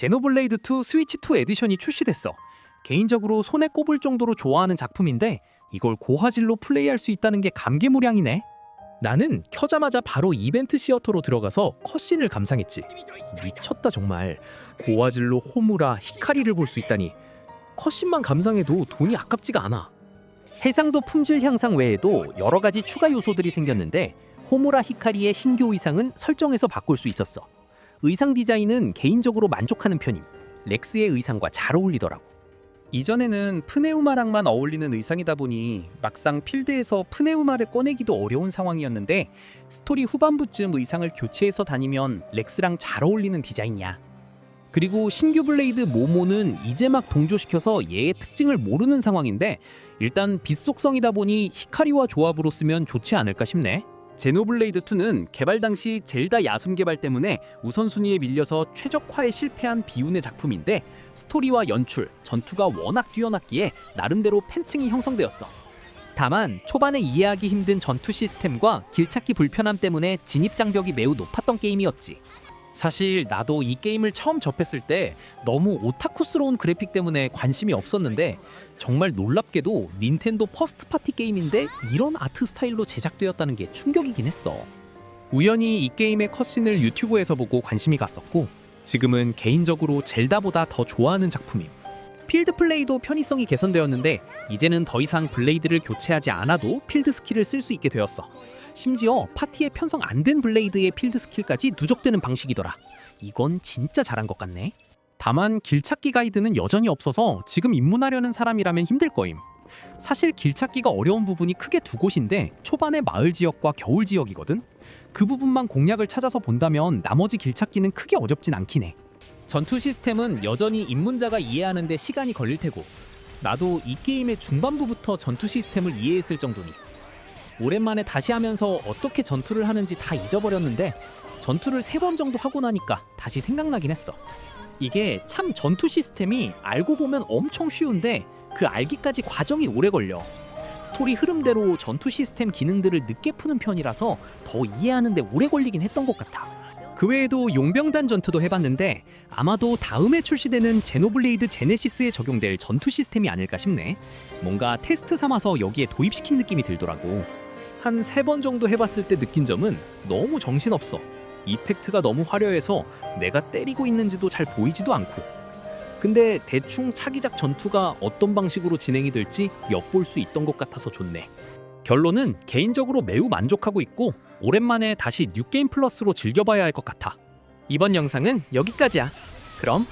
제노블레이드 2 스위치 2 에디션이 출시됐어. 개인적으로 손에 꼽을 정도로 좋아하는 작품인데 이걸 고화질로 플레이할 수 있다는 게 감개무량이네. 나는 켜자마자 바로 이벤트 시어터로 들어가서 컷신을 감상했지. 미쳤다 정말. 고화질로 호무라, 히카리를 볼 수 있다니. 컷신만 감상해도 돈이 아깝지가 않아. 해상도 품질 향상 외에도 여러 가지 추가 요소들이 생겼는데 호무라 히카리의 신규 의상은 설정에서 바꿀 수 있었어. 의상 디자인은 개인적으로 만족하는 편임. 렉스의 의상과 잘 어울리더라고. 이전에는 프네우마랑만 어울리는 의상이다 보니 막상 필드에서 프네우마를 꺼내기도 어려운 상황이었는데 스토리 후반부쯤 의상을 교체해서 다니면 렉스랑 잘 어울리는 디자인이야. 그리고 신규 블레이드 모모는 이제 막 동조시켜서 얘의 특징을 모르는 상황인데 일단 빛 속성이다 보니 히카리와 조합으로 쓰면 좋지 않을까 싶네. 제노블레이드 2는 개발 당시 젤다 야숨 개발 때문에 우선순위에 밀려서 최적화에 실패한 비운의 작품인데 스토리와 연출, 전투가 워낙 뛰어났기에 나름대로 팬층이 형성되었어. 다만 초반에 이해하기 힘든 전투 시스템과 길찾기 불편함 때문에 진입 장벽이 매우 높았던 게임이었지. 사실 나도 이 게임을 처음 접했을 때 너무 오타쿠스러운 그래픽 때문에 관심이 없었는데 정말 놀랍게도 닌텐도 퍼스트 파티 게임인데 이런 아트 스타일로 제작되었다는 게 충격이긴 했어. 우연히 이 게임의 컷신을 유튜브에서 보고 관심이 갔었고 지금은 개인적으로 젤다보다 더 좋아하는 작품임. 필드 플레이도 편의성이 개선되었는데 이제는 더 이상 블레이드를 교체하지 않아도 필드 스킬을 쓸 수 있게 되었어. 심지어 파티에 편성 안 된 블레이드의 필드 스킬까지 누적되는 방식이더라. 이건 진짜 잘한 것 같네. 다만 길찾기 가이드는 여전히 없어서 지금 입문하려는 사람이라면 힘들 거임. 사실 길찾기가 어려운 부분이 크게 두 곳인데 초반의 마을 지역과 겨울 지역이거든. 그 부분만 공략을 찾아서 본다면 나머지 길찾기는 크게 어렵진 않긴 해. 전투 시스템은 여전히 입문자가 이해하는 데 시간이 걸릴 테고 나도 이 게임의 중반부부터 전투 시스템을 이해했을 정도니 오랜만에 다시 하면서 어떻게 전투를 하는지 다 잊어버렸는데 전투를 3번 정도 하고 나니까 다시 생각나긴 했어. 이게 참 전투 시스템이 알고 보면 엄청 쉬운데 그 알기까지 과정이 오래 걸려. 스토리 흐름대로 전투 시스템 기능들을 늦게 푸는 편이라서 더 이해하는 데 오래 걸리긴 했던 것 같아. 그 외에도 용병단 전투도 해봤는데 아마도 다음에 출시되는 제노블레이드 제네시스에 적용될 전투 시스템이 아닐까 싶네. 뭔가 테스트 삼아서 여기에 도입시킨 느낌이 들더라고. 한 3번 정도 해봤을 때 느낀 점은 너무 정신없어. 이펙트가 너무 화려해서 내가 때리고 있는지도 잘 보이지도 않고. 근데 대충 차기작 전투가 어떤 방식으로 진행이 될지 엿볼 수 있던 것 같아서 좋네. 결론은 개인적으로 매우 만족하고 있고 오랜만에 다시 뉴게임 플러스로 즐겨봐야 할 것 같아. 이번 영상은 여기까지야. 그럼